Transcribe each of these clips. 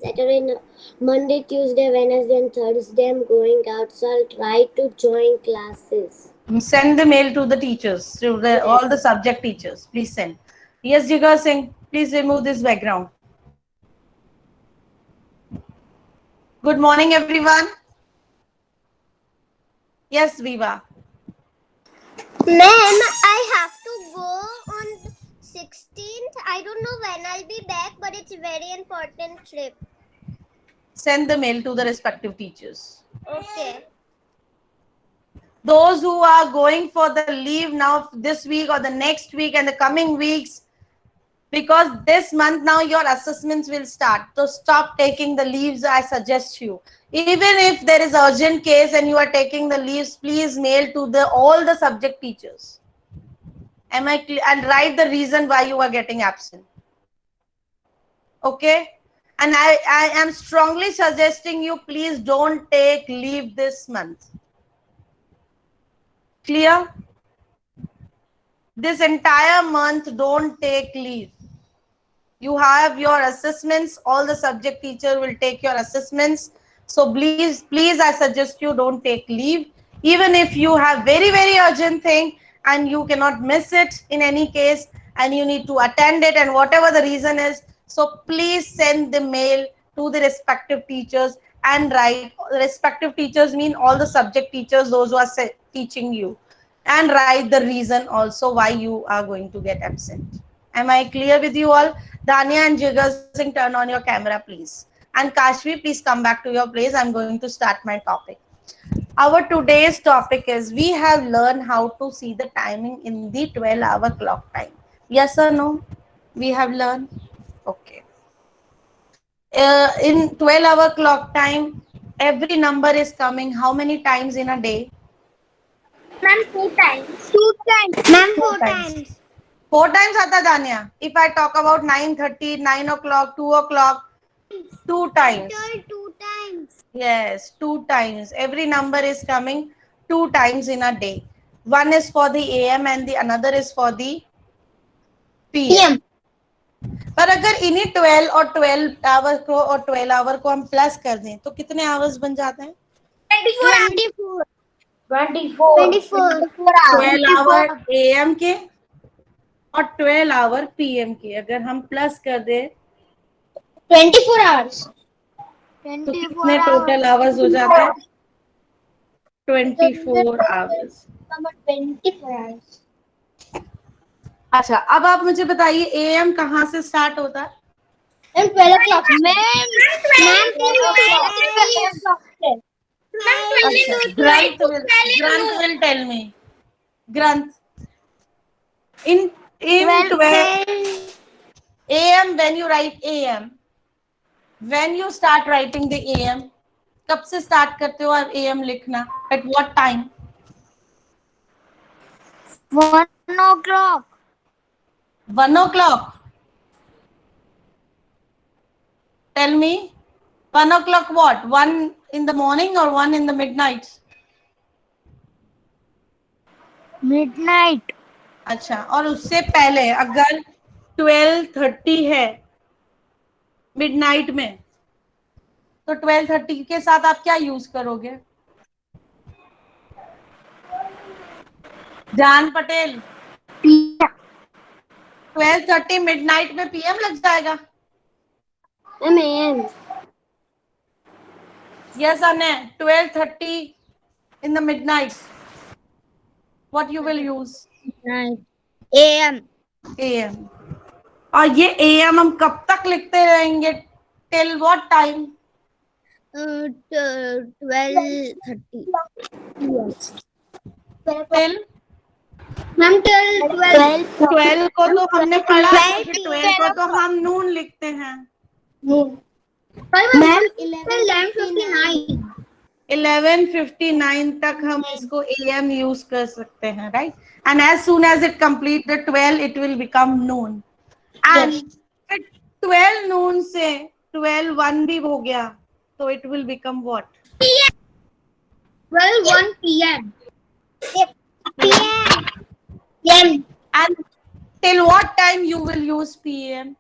Saturday, Monday, Tuesday, Wednesday, and Thursday I'm going out, so I'll try to join classes. Send the mail to the teachers, to all the Yes. subject teachers. Please send. Yes, Jigar Singh, please remove this background. Good morning, everyone. Yes, Viva. Ma'am, I have to go on 16th. I don't know when I'll be back, but it's a very important trip. Send the mail to the respective teachers. Okay. Those who are going for the leave now this week or the next week and the coming weeks, because this month now your assessments will start, so stop taking the leaves. I suggest you, even if there is urgent case and you are taking the leaves, please mail to the all the subject teachers. Am I clear? And write the reason why you are getting absent. Okay. And I am strongly suggesting you, please don't take leave this month. Clear? This entire month don't take leave. You have your assessments, all the subject teacher will take your assessments, so please I suggest you don't take leave. Even if you have very urgent thing and you cannot miss it in any case, and you need to attend it, and whatever the reason is, so please send the mail to the respective teachers and write. Respective teachers mean all the subject teachers, those who are teaching you, and write the reason also why you are going to get absent. Am I clear with you all? Dania and Jigar Singh, turn on your camera, please. And Kashvi, please come back to your place. I'm going to start my topic. Our today's topic is, we have learned how to see the timing in the 12-hour clock time. Yes or no? We have learned? Okay. In 12-hour clock time, every number is coming how many times in a day? Ma'am, 2 times. 2 times. Ma'am, Four 4 times. times. Four times आता Dania. If I talk about 9:30, 9 o'clock, 2 o'clock, two times. I told 2 times. Yes, two times. Every number is coming two times in a day. One is for the AM and the another is for the PM. पर अगर इन्हीं 12 और 12 our को और 12 our को हम plus कर दें तो कितने आवर्स बन जाते हैं? 24. 24 hours. 12 आवर AM के और 12 आवर PM के अगर हम प्लस कर दें 24 hours. तो कितने टोटल आवर्स हो जाते हैं? 24 आवर्स. 24 hours. अच्छा, अब आप मुझे बताइए AM कहाँ से स्टार्ट होता है? Ma'am, 12 o'clock. Ma'am, 12 o'clock. Granth will tell me. Granth. In 12 AM, when you write AM, when you start writing the AM, कब से start करते हो आप AM लिखना? At what time? 1 o'clock. 1 o'clock. Tell me. 1 o'clock what? 1 in the morning or 1 in the midnight? Midnight. अच्छा, और उससे पहले अगर 12:30 है मिडनाइट में, तो 12:30 के साथ आप क्या यूज करोगे? जान पटेल, 12:30 मिडनाइट में PM लग जाएगा? Yes or no? 12:30 in the midnight. What you will use? AM. AM. और ये AM हम कब तक लिखते रहेंगे? Till what time? 12:30. Till Ma'am, till 12. 12 को तो हमने पढ़ा, 12 को तो हम नून लिखते हैं. Ma'am, 11:59. 11:59 तक हम इसको AM यूज कर सकते हैं, right? And as soon as it complete the 12, it will become noon. And फिर 12 noon से 12:01 भी हो गया, तो it will become what? 12:01 PM. PM. And till what time you will use PM?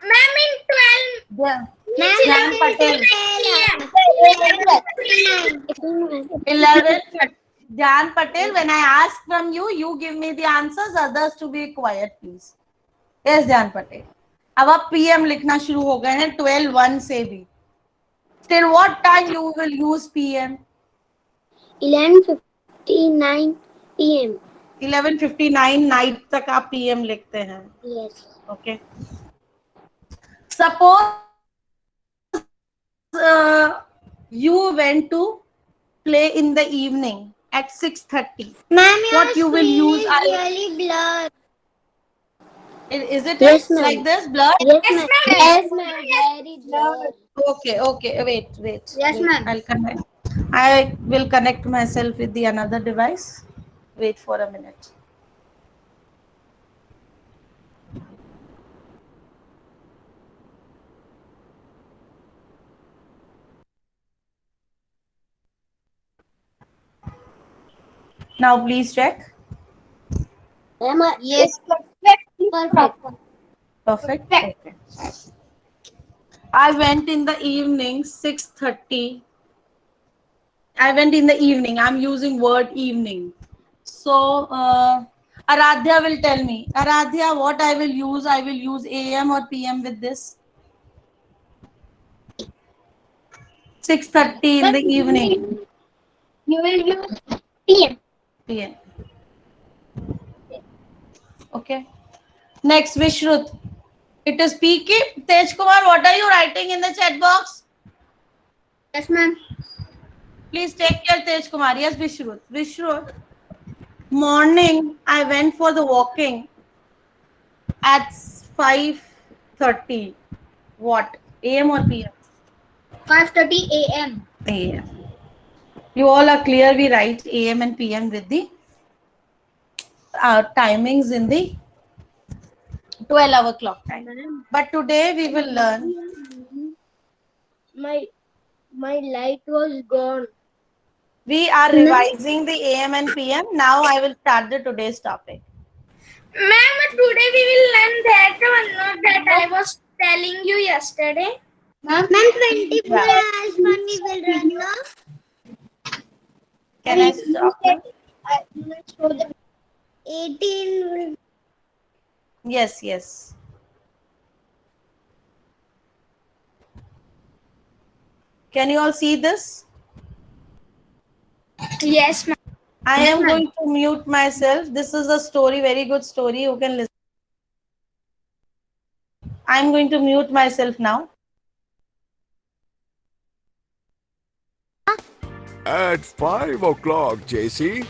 Ma'am, in 12. Yeah. Dhyan Patel. 11. Dhyan Patel, when I ask from you, you give me the answers, others to be quiet, please. Yes, Dhyan Patel. अब आप PM लिखना शुरू हो गए हैं 12:01 से भी. Till what time you will use PM? 11:59 p.m. 11:59 night तक आप PM लिखते हैं. Yes. Okay. Suppose you went to play in the evening at 6:30. Ma'am, What you will use? Really blurred. Is it Yes, ma'am. like this? Blur? Yes, ma'am. Yes, ma'am. Very blurred. Okay. Wait. Yes, ma'am. I'll connect. I will connect myself with the another device. Wait for a minute. Now please check. Yes. Perfect. Perfect. Okay. I went in the evening 6:30. I went in the evening. I'm using word evening. So Aradhya will tell me. Aradhya, what I will use? I will use AM or PM with this. 6:30 in the evening. You will use PM. PM. Okay. Next, Vishrut. It is PK. Tej Kumar, what are you writing in the chat box? Yes, ma'am. Please take care, Tej Kumar. Yes, Vishrut. Vishrut. Morning, I went for the walking at 5:30. What? AM or PM? 5:30 a.m. AM. You all are clear. We write AM and PM with the timings in the 12-hour clock time. But today we will learn. My light was gone. We are revising the AM and PM. Now I will start the today's topic. Ma'am, today we will learn that one that I was telling you yesterday. Ma'am, 24 hours one we will run now. Can I stop? 18. Yes. Can you all see this? Yes, ma'am. I am going to mute myself. This is a story, very good story. You can listen. I am going to mute myself now. At 5 o'clock, JC.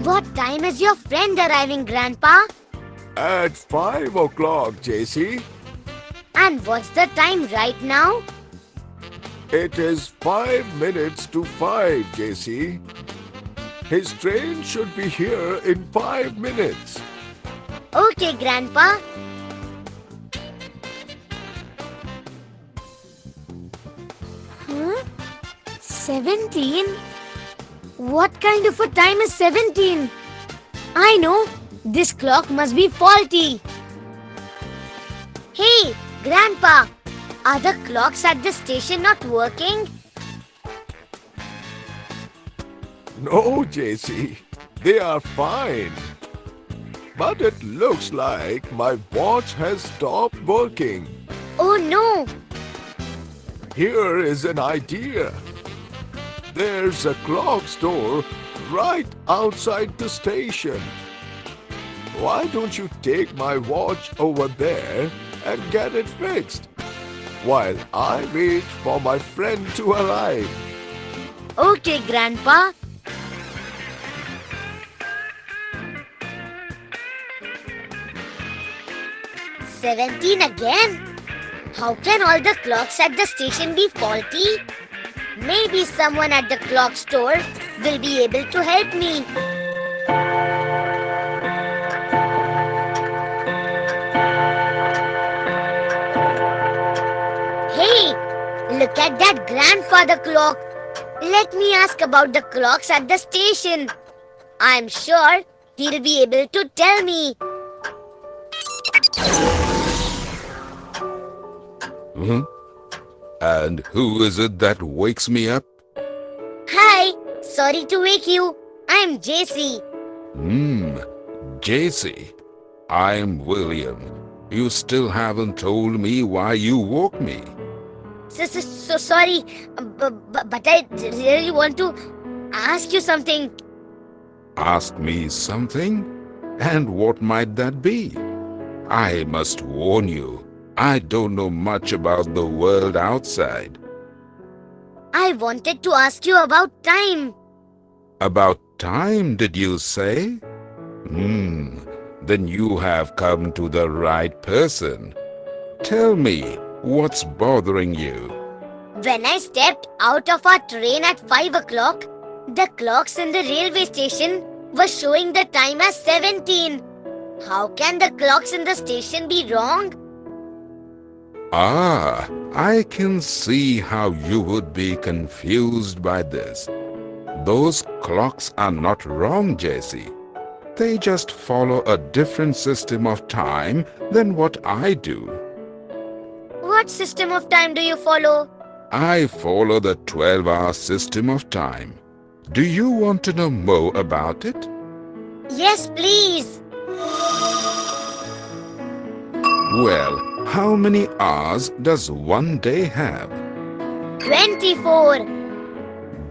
What time is your friend arriving, Grandpa? At 5 o'clock, JC. And what's the time right now? It is 5 minutes to 5, JC. His train should be here in 5 minutes. Okay, Grandpa. Huh? 17? What kind of a time is 17? I know. This clock must be faulty. Hey, Grandpa. Are the clocks at the station not working? No, JC. They are fine. But it looks like my watch has stopped working. Oh no. Here is an idea. There's a clock store right outside the station. Why don't you take my watch over there and get it fixed while I wait for my friend to arrive? Okay, Grandpa. "17 again? How can all the clocks at the station be faulty? Maybe someone at the clock store will be able to help me." Look at that grandfather clock. Let me ask about the clocks at the station. I'm sure he'll be able to tell me. Hmm? And who is it that wakes me up? Hi, sorry to wake you. I'm JC. JC. I'm William. You still haven't told me why you woke me. So sorry, but I really want to ask you something. Ask me something? And what might that be? I must warn you, I don't know much about the world outside. I wanted to ask you about time. About time, did you say? Then you have come to the right person. Tell me, what's bothering you? When I stepped out of our train at 5 o'clock, the clocks in the railway station were showing the time as 17. How can the clocks in the station be wrong? Ah, I can see how you would be confused by this. Those clocks are not wrong, Jesse. They just follow a different system of time than what I do. What system of time do you follow? I follow the 12-hour system of time. Do you want to know more about it? Yes, please. Well, how many hours does one day have? 24.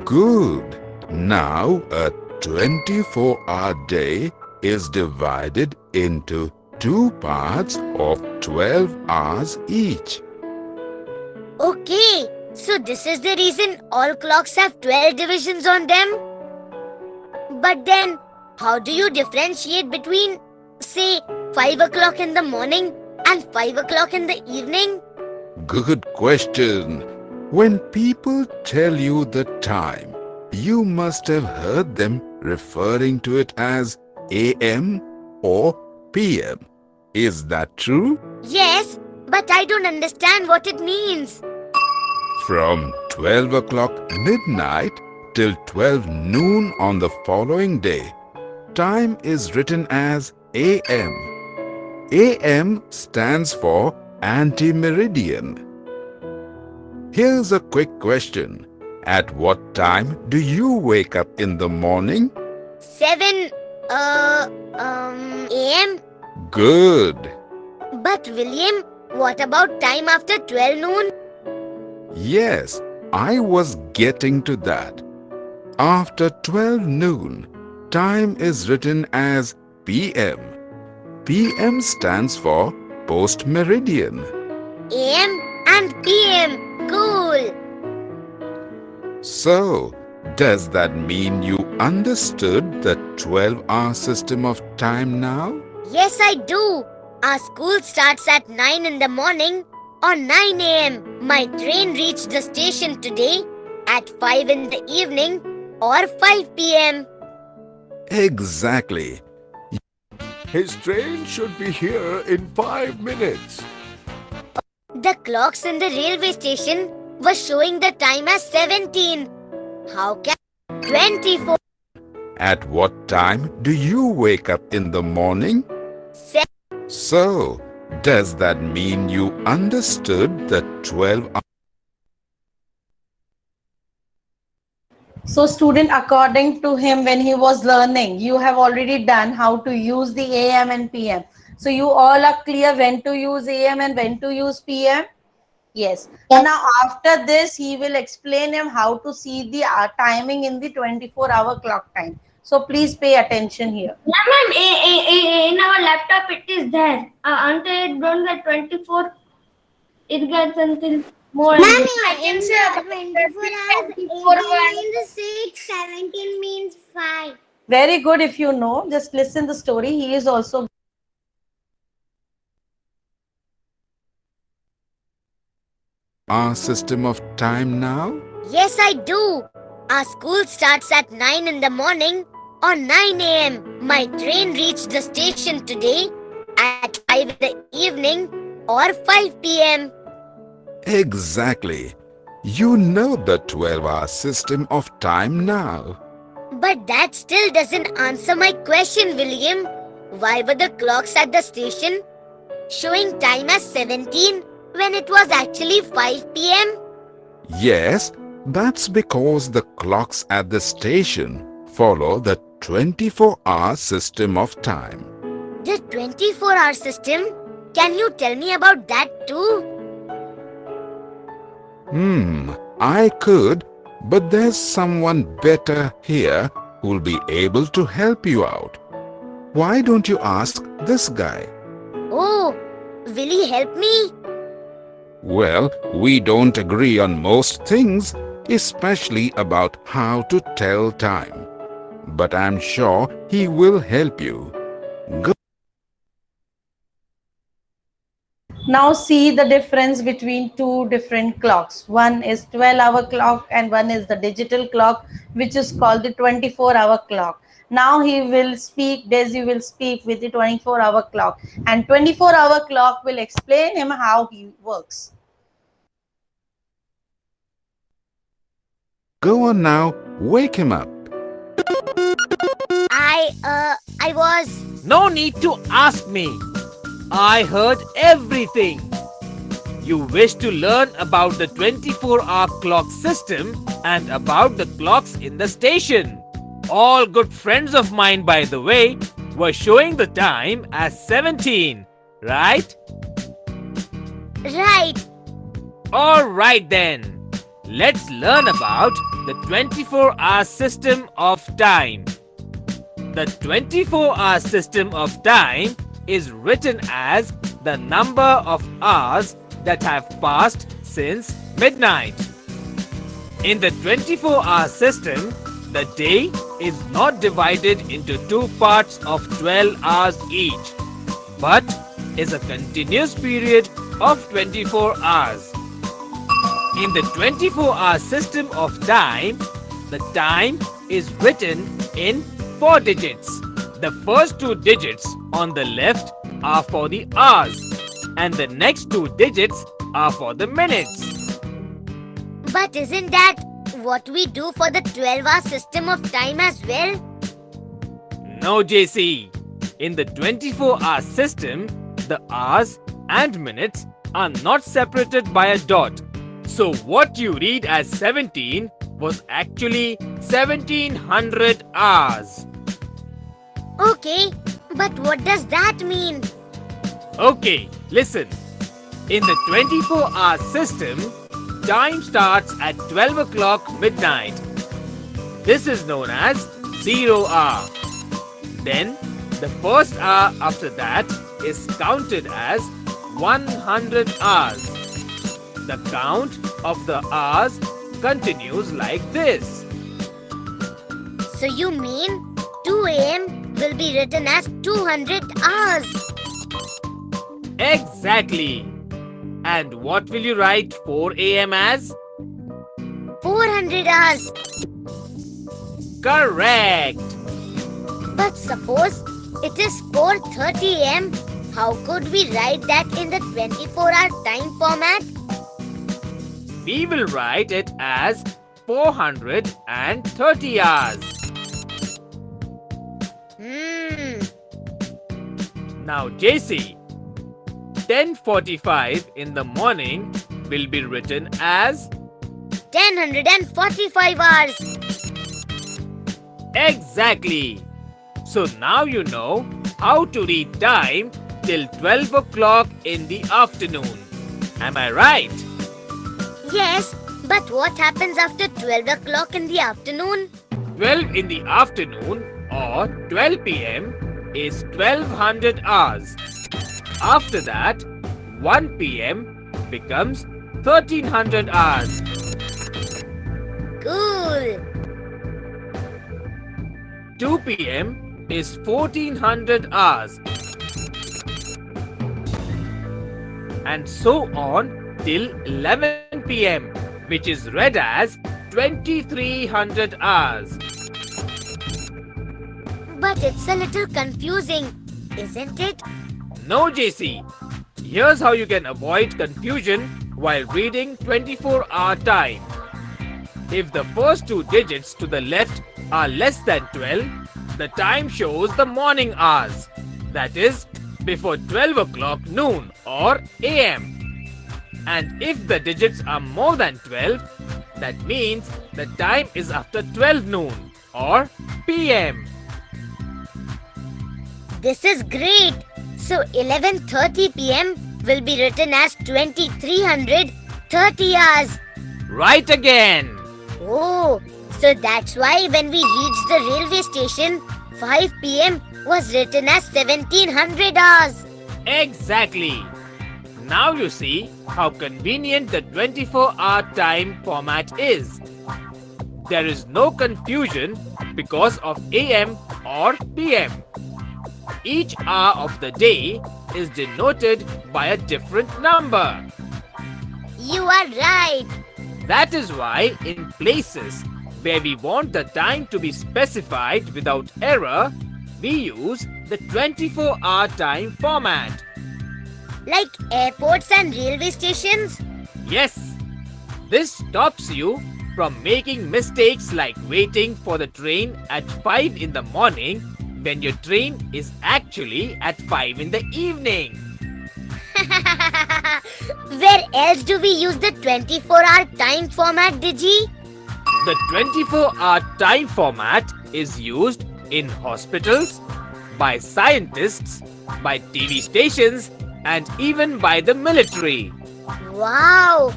Good. Now, a 24-hour day is divided into 2 parts of 12 hours each. Okay, so this is the reason all clocks have 12 divisions on them? But then, how do you differentiate between, say, 5 o'clock in the morning and 5 o'clock in the evening? Good question. When people tell you the time, you must have heard them referring to it as AM or PM. Is that true? Yes, but I don't understand what it means. From 12 o'clock midnight till 12 noon on the following day, time is written as AM. AM stands for anti-meridian. Here's a quick question. At what time do you wake up in the morning? 7 AM? Good. But William, what about time after 12 noon? Yes, I was getting to that. After 12 noon, time is written as PM. PM stands for post-meridian. AM and PM. Cool. So, does that mean you understood the 12-hour system of time now? Yes, I do. Our school starts at 9 in the morning. On 9 a.m., my train reached the station today at 5 in the evening or 5 p.m. Exactly. His train should be here in 5 minutes. The clocks in the railway station were showing the time as 17. How can 24? At what time do you wake up in the morning? So, does that mean you understood the 12 hours? So student, according to him, when he was learning, you have already done how to use the AM and PM. So you all are clear when to use AM and when to use PM? Yes. And now after this, he will explain him how to see the timing in the 24-hour clock time. So please pay attention here. Yeah, ma'am, in our laptop it is there. Until it don't get 24, it gets until more. I can say about 24 hours, 18 means 6, 17 means 5. Very good if you know. Just listen the story. He is also Our system of time now? Yes, I do. Our school starts at 9 in the morning. On 9 a.m., my train reached the station today at 5 in the evening or 5 p.m. Exactly. You know the 12-hour system of time now. But that still doesn't answer my question, William. Why were the clocks at the station showing time as 17 when it was actually 5 p.m.? Yes, that's because the clocks at the station follow the 24-hour system of time. The 24-hour system? Can you tell me about that too? I could, but there's someone better here who'll be able to help you out. Why don't you ask this guy? Oh, will he help me? Well, we don't agree on most things, especially about how to tell time. But I'm sure he will help you. Go. Now see the difference between two different clocks. One is 12-hour clock and one is the digital clock, which is called the 24-hour clock. Now Daisy will speak with the 24-hour clock, and 24-hour clock will explain him how he works. Go on now, wake him up. I was... No need to ask me. I heard everything. You wish to learn about the 24-hour clock system and about the clocks in the station. All good friends of mine, by the way, were showing the time as 17, right? Right. All right then. Let's learn about the 24-hour system of time. The 24-hour system of time is written as the number of hours that have passed since midnight. In the 24-hour system, the day is not divided into two parts of 12 hours each, but is a continuous period of 24 hours. In the 24-hour system of time, the time is written in 4 digits. The first 2 digits on the left are for the hours, and the next 2 digits are for the minutes. But isn't that what we do for the 12-hour system of time as well? No, JC. In the 24-hour system, the hours and minutes are not separated by a dot. So what you read as 17 was actually 1700 hours. Okay, but what does that mean? Okay, listen. In the 24-hour system, time starts at 12 o'clock midnight. This is known as 0 hour. Then, the first hour after that is counted as 100 hours. The count of the hours continues like this. So you mean 2 a.m. will be written as 200 hours? Exactly. And what will you write 4 a.m. as? 400 hours. Correct. But suppose it is 4:30 a.m. How could we write that in the 24-hour time format? We will write it as 430 hours. Now, JC, 10:45 in the morning will be written as 1045 hours. exactly. So now you know how to read time till 12 o'clock in the afternoon. Am I right? Yes, but what happens after 12 o'clock in the afternoon? 12 in the afternoon or 12 p.m. is 1200 hours. After that, 1 p.m. becomes 1300 hours. Cool. 2 p.m. is 1400 hours. And so on till 11 p.m., which is read as 2300 hours. But it's a little confusing, isn't it? No, JC. Here's how you can avoid confusion while reading 24-hour time. If the first two digits to the left are less than 12, the time shows the morning hours. That is, before 12 o'clock noon or AM. And if the digits are more than 12, that means the time is after 12 noon or PM. This is great. So 11:30 p.m. will be written as 2330 hours. Right again. Oh, so that's why when we reached the railway station, 5 p.m. was written as 1700 hours. Exactly. Now you see how convenient the 24-hour time format is. There is no confusion because of AM or PM. Each hour of the day is denoted by a different number. You are right. That is why in places where we want the time to be specified without error, we use the 24-hour time format. Like airports and railway stations? Yes, this stops you from making mistakes like waiting for the train at 5 in the morning when your train is actually at 5 in the evening. Where else do we use the 24-hour time format, Digi? The 24-hour time format is used in hospitals, by scientists, by TV stations, and even by the military. Wow!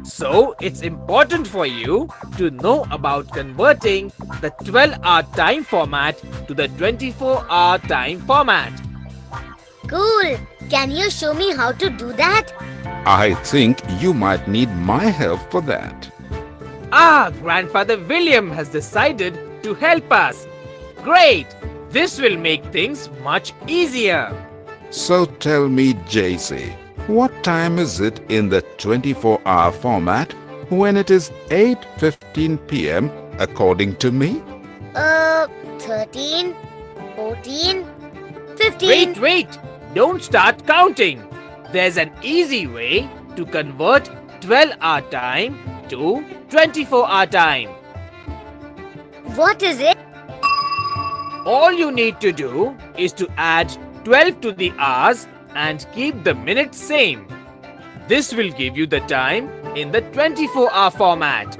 So, it's important for you to know about converting the 12-hour time format to the 24-hour time format. Cool! Can you show me how to do that? I think you might need my help for that. Grandfather William has decided to help us. Great! This will make things much easier. So tell me, JC, what time is it in the 24-hour format when it is 8:15 p.m. according to me? 13, 14, 15. Wait! Don't start counting. There's an easy way to convert 12-hour time to 24-hour time. What is it? All you need to do is to add 12 to the hours and keep the minutes same. This will give you the time in the 24-hour format.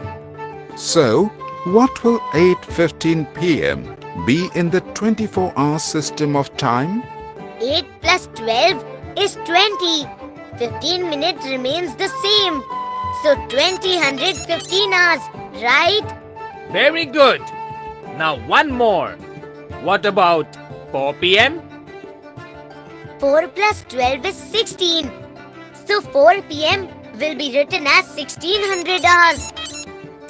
So, what will 8:15 p.m. be in the 24-hour system of time? 8 plus 12 is 20. 15 minutes remains the same. So 115 hours, right? Very good. Now one more. What about 4 p.m.? 4 plus 12 is 16. So 4 p.m. will be written as 1600 hours.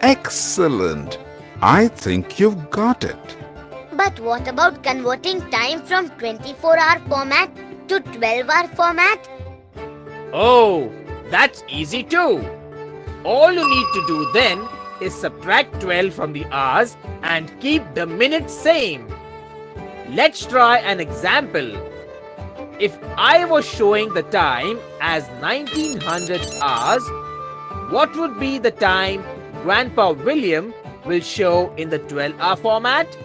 Excellent! I think you've got it. But what about converting time from 24-hour format to 12-hour format? Oh, that's easy too. All you need to do then is subtract 12 from the hours and keep the minutes same. Let's try an example. If I was showing the time as 1900 hours, what would be the time Grandpa William will show in the 12-hour format?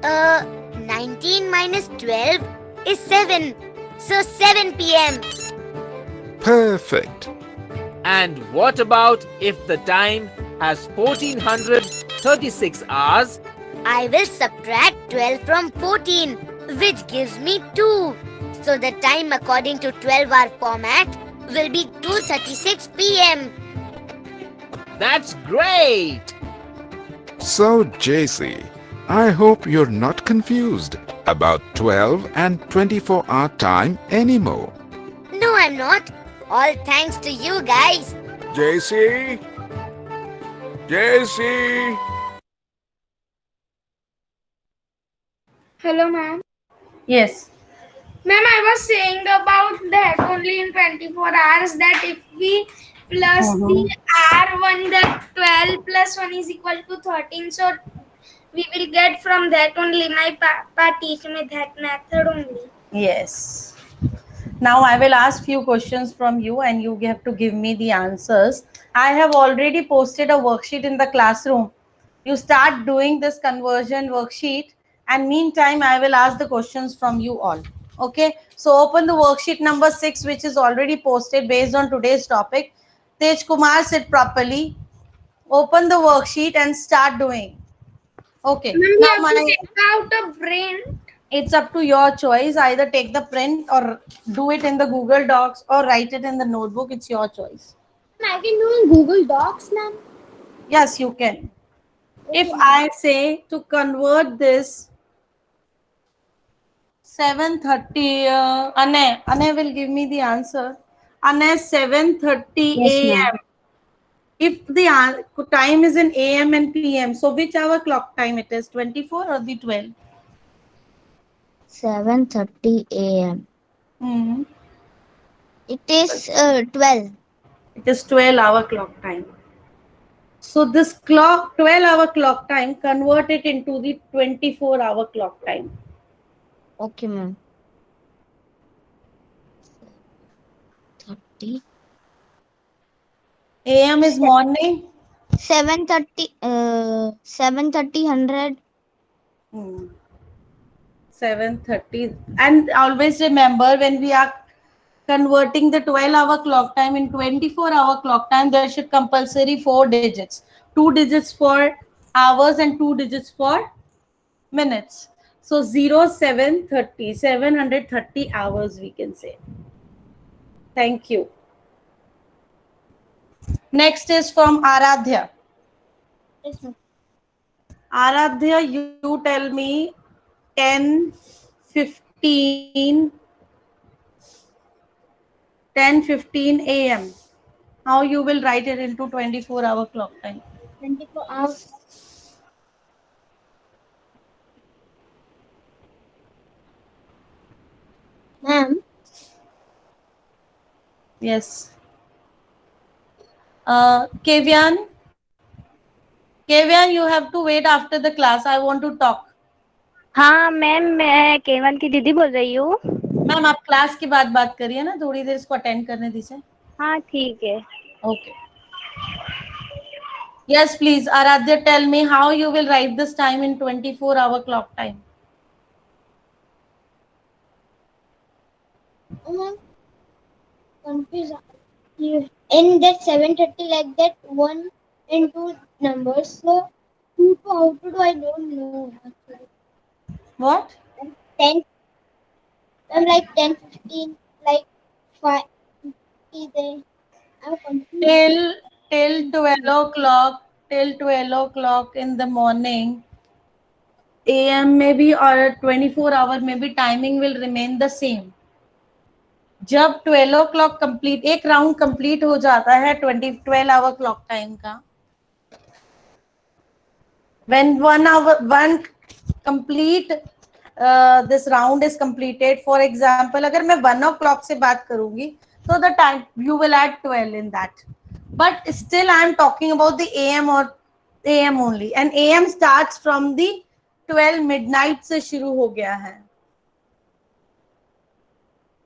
19 minus 12 is 7. So 7 p.m. Perfect. And what about if the time has 1436 hours? I will subtract 12 from 14, which gives me 2. So the time according to 12-hour format will be 2:36 p.m. That's great! So, JC, I hope you're not confused about 12 and 24-hour time anymore. No, I'm not. All thanks to you guys. JC? JC? Hello, ma'am. Yes. Ma'am, I was saying about that only in 24 hours that if we plus the R1, that 12 plus 1 is equal to 13. So we will get from that only. My papa teach me that method only. Yes. Now I will ask few questions from you and you have to give me the answers. I have already posted a worksheet in the classroom. You start doing this conversion worksheet, and meantime I will ask the questions from you all. Okay, so open the worksheet number 6, which is already posted based on today's topic. Tej Kumar, sit properly. Open the worksheet and start doing. Okay, Ma'am, we now have to take out a brain. it's up to your choice. Either take the print or do it in the Google Docs or write it in the notebook. It's your choice. I can do in Google Docs, ma'am. Yes, you can. If Okay, I say to convert this 7:30, Ane will give me the answer. Ane, 7:30 yes, ma'am. a.m. If the time is in AM and PM, so which hour clock time it is? 24 or the 12? 7:30 a.m. Hmm. It is 12. It is 12-hour clock time. So this clock, 12-hour clock time, convert it into the 24-hour clock time. Okay, ma'am. 30. AM is morning. 7:30. 7:30 100. 7:30. And always remember, when we are converting the 12-hour clock time in 24-hour clock time, there should compulsory 4 digits. 2 digits for hours and 2 digits for minutes. So 0730, 730 hours we can say. Thank you. Next is from Aradhya. Yes, ma'am. Aradhya, you tell me 10:15 a.m. How you will write it into 24-hour clock time? 24 hours. Ma'am, Yes. Kevyan, you have to wait after the class. I want to talk. हाँ ma'am मैं केवल की दीदी बोल रही हूँ। Ma'am आप class के बाद बात करिए ना, थोड़ी देर इसको अटेंड करने दीजिए. हाँ ठीक है। Okay. Yes, please. Aradhya, tell me how you will write this time in 24-hour clock time. confused. In that 7:30, like that, 1 and 2 numbers. So, 2 to how to do, I don't know. Actually. What? 10. I'm like 10:15, like 5. There. I'm confused. Till 12 o'clock in the morning, AM maybe, or 24-hour maybe, timing will remain the same. जब 12 o'clock complete, एक round complete हो जाता है 12-hour clock time का. When one complete this round is completed, for example, अगर मैं 1 o'clock से बात करूंगी, so the time you will add 12 in that. But still I am talking about the AM or AM only, and AM starts from the 12 midnight से शुरू हो गया है.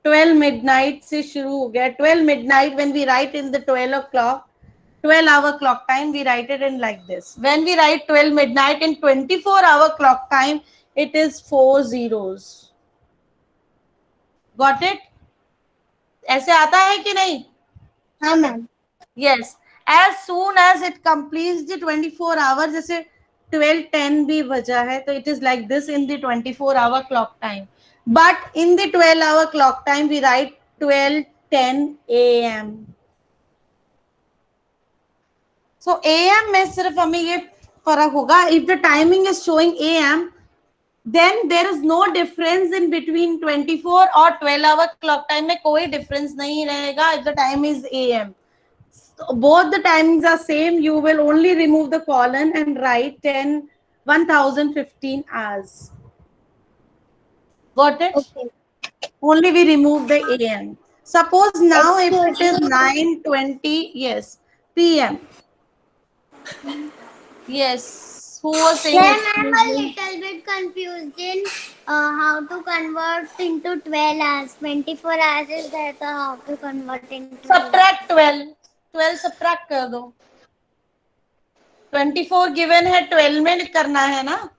12 midnight से शुरू हो गया. 12 midnight, when we write in the 12-hour clock time, we write it in like this. When we write 12 midnight in 24-hour clock time, it is 4 zeros. Got it? ऐसे आता है कि नहीं? हाँ ma'am. Yes. As soon as it completes the 24 hours, जैसे 12:10 भी बजा है, तो it is like this in the 24-hour clock time. But in the 12-hour clock time, we write 12:10 a.m. So AM में सिर्फ हमें ये फर्क होगा. If the timing is showing AM, then there is no difference in between 24 और 12-hour clock time में कोई difference नहीं रहेगा. If the time is AM, so both the timings are same. You will only remove the colon and write 1015 hours. Got it? Okay. Only we remove the AM. Suppose now if it is Excuse me. 9:20, yes, PM. Yes, Who was saying Ma'am, excuse I'm a me? little bit confused in how to convert into 12 hours. 24 hours is there, so how to convert into Subtract 12. 12 subtract कर दो. 24 given है, 12 में करना है ना?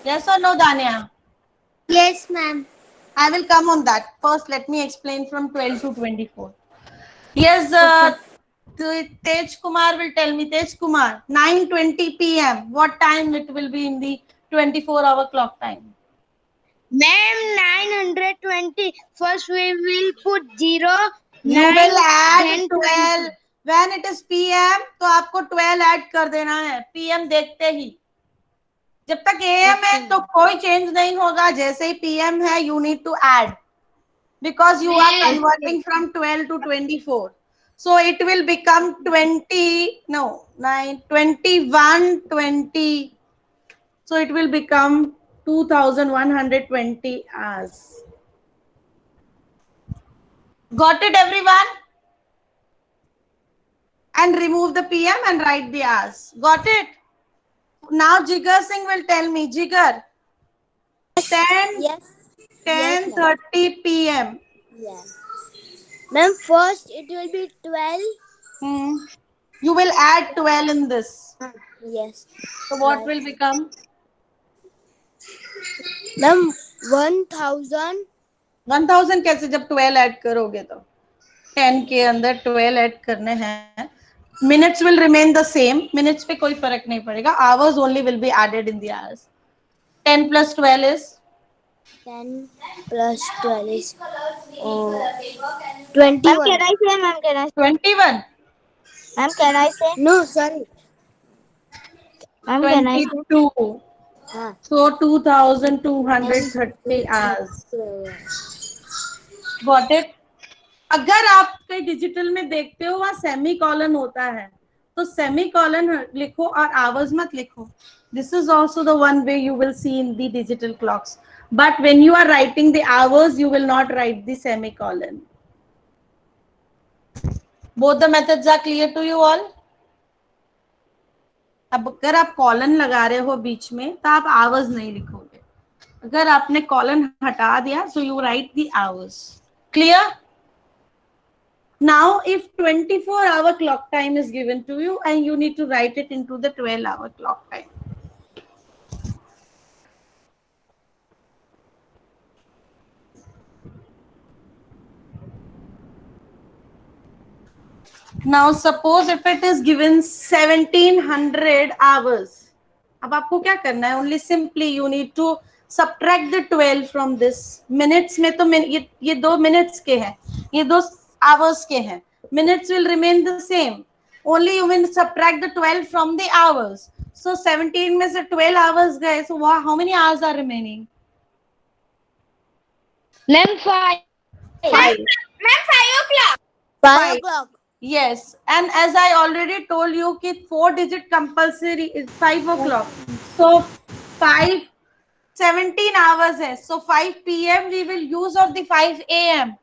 Yes or no, Dania? Yes, ma'am. I will come on that. First, let me explain from 12 to 24. Yes, Tej Kumar will tell me. Tej Kumar, 9:20 p.m. What time it will be in the 24-hour clock time? Ma'am, 920. First we will put 0. You will add 12. When it is PM, तो आपको 12 add कर देना है. PM देखते ही. जब तक AM है तो कोई change नहीं होगा. जैसे ही PM है, you need to add. Because you are converting from 12 to 24. So it will become 20, no, 9, 21, 20. So it will become 2120 hours. Got it, everyone? And remove the PM and write the hours. Got it? Now Jigar Singh will tell me. Jigar, 10, Yes. 10:30 p.m. Yes. Ma'am, first it will be 12. You will add 12 in this. Yes. So what will become? Ma'am, 1000. 1000 कैसे, जब 12 add करोगे तो 10 के अंदर 12 add करने हैं. Minutes will remain the same. Minutes पे कोई फर्क नहीं पड़ेगा. Hours only will be added in the hours. 10 plus 12 is 10 plus 12 is 21. Ma'am, can I say? Ma'am, can I say? 21. Ma'am, can I say? No, sorry. Ma'am, can I say? 22. हाँ. So 2230 hours. Got it? अगर आप कहीं digital में देखते हो वहां semi colon होता है, तो सेमी कॉलन लिखो और आवर्स मत लिखो. This is also the one way you will see in the digital clocks. But when you are writing the hours, you will not write the semicolon. Both the methods are clear to you all? अब अगर आप colon लगा रहे हो बीच में तो आप hours नहीं लिखोगे. अगर आपने कॉलन हटा दिया, so you write the hours. Clear? Now, if 24-hour clock time is given to you and you need to write it into the 12-hour clock time. Now, suppose if it is given 1700 hours. अब आपको क्या करना है? Only simply you need to subtract the 12 from this. Minutes में तो ये 2 minutes के हैं, ये 2 hours के हैं. Minutes will remain the same. Only you will subtract the 12 from the hours. So 17 में से 12 hours गए. So how many hours are remaining? Ma'am, 5. 5. Ma'am, 5 o'clock. 5 o'clock. Yes, and as I already told you, कि 4-digit compulsory is 5 o'clock. So 17 hours है. So 5 p.m. we will use of the 5 a.m.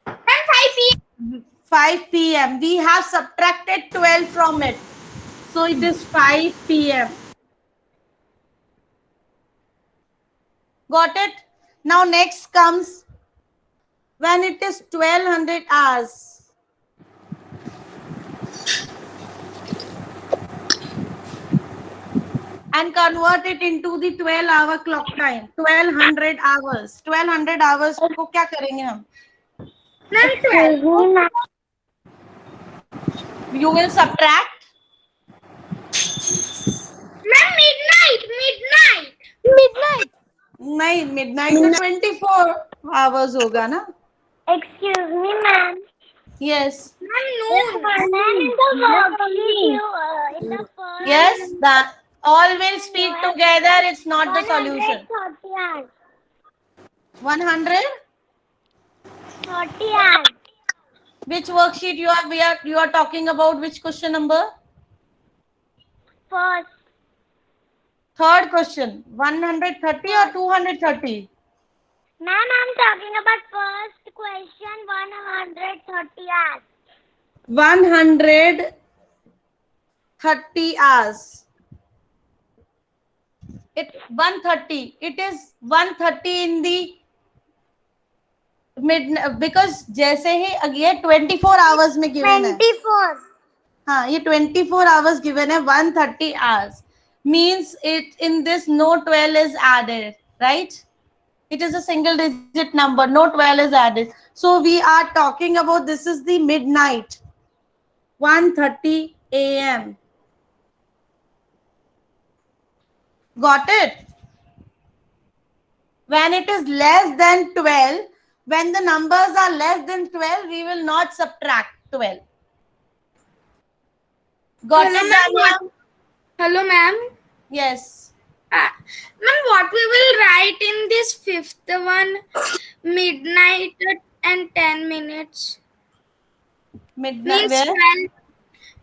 Ma'am, 5 p.m. 5 p.m. We have subtracted 12 from it. So it is 5 p.m. Got it? Now next comes when it is 1200 hours. And convert it into the 12-hour clock time. 1200 hours. 1200 hours को क्या करेंगे हम? Ma'am, 12. You will subtract. Ma'am, midnight. नहीं, midnight तो 24 hours होगा ना? Excuse me, ma'am. Yes. Ma'am, noon. Yes, all will speak together. It's not the solution. 100? 30 hours. Which worksheet you are talking about? Which question number? First. Third question. 130 or 230? Ma'am, I'm talking about first question, 130 hours. 130 30 hours. It 1:30. It is 1:30 in the mid, because जैसे ही ये 24 hours में given है. 24. हाँ, ये 24 hours given है. 1:30 hours means it in this no 12 is added, right? It is a single digit number. No 12 is added. So we are talking about, this is the midnight. 1:30 a.m. Got it? When it is less than 12, when the numbers are less than 12, we will not subtract 12. Got Hello, it, ma'am. Danya? Hello, ma'am. Yes. Ma'am, what we will write in this fifth one? Midnight and 10 minutes. Midnight. Means Where? 12.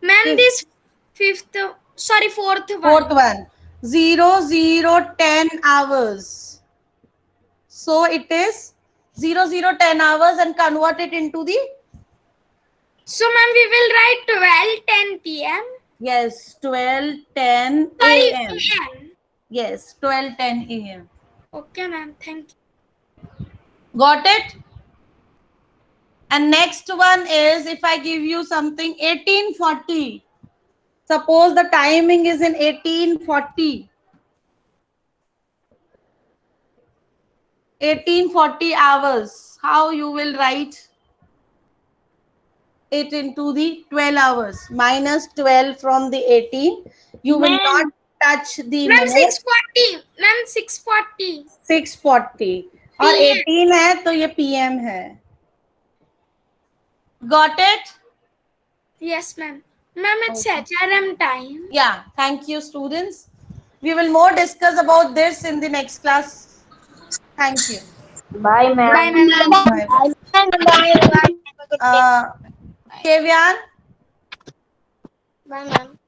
Ma'am, Fifth. this fourth one. Fourth one. 0, 0, 10 hours. So it is 0, 0, 10 hours and convert it into the, So, ma'am, we will write 12:10 p.m. yes, 12:10 Sorry, a.m. p.m. Yes, 12:10 a.m. Okay, ma'am. Thank you. Got it? And next one is, if I give you something 1840. Suppose the timing is in 1840. 1840 hours. How you will write it into the 12 hours? Minus 12 from the 18. You will not touch the Ma'am, minute. 6:40. Ma'am, 6:40. 640. और PM. 18 है तो ये PM है. Got it? Yes, ma'am. Ma'am, it's HRM time. Yeah. Thank you, students. We will more discuss about this in the next class. Thank you. Bye, ma'am. Bye, ma'am. Bye. Bye. Kevyan, Bye, ma'am.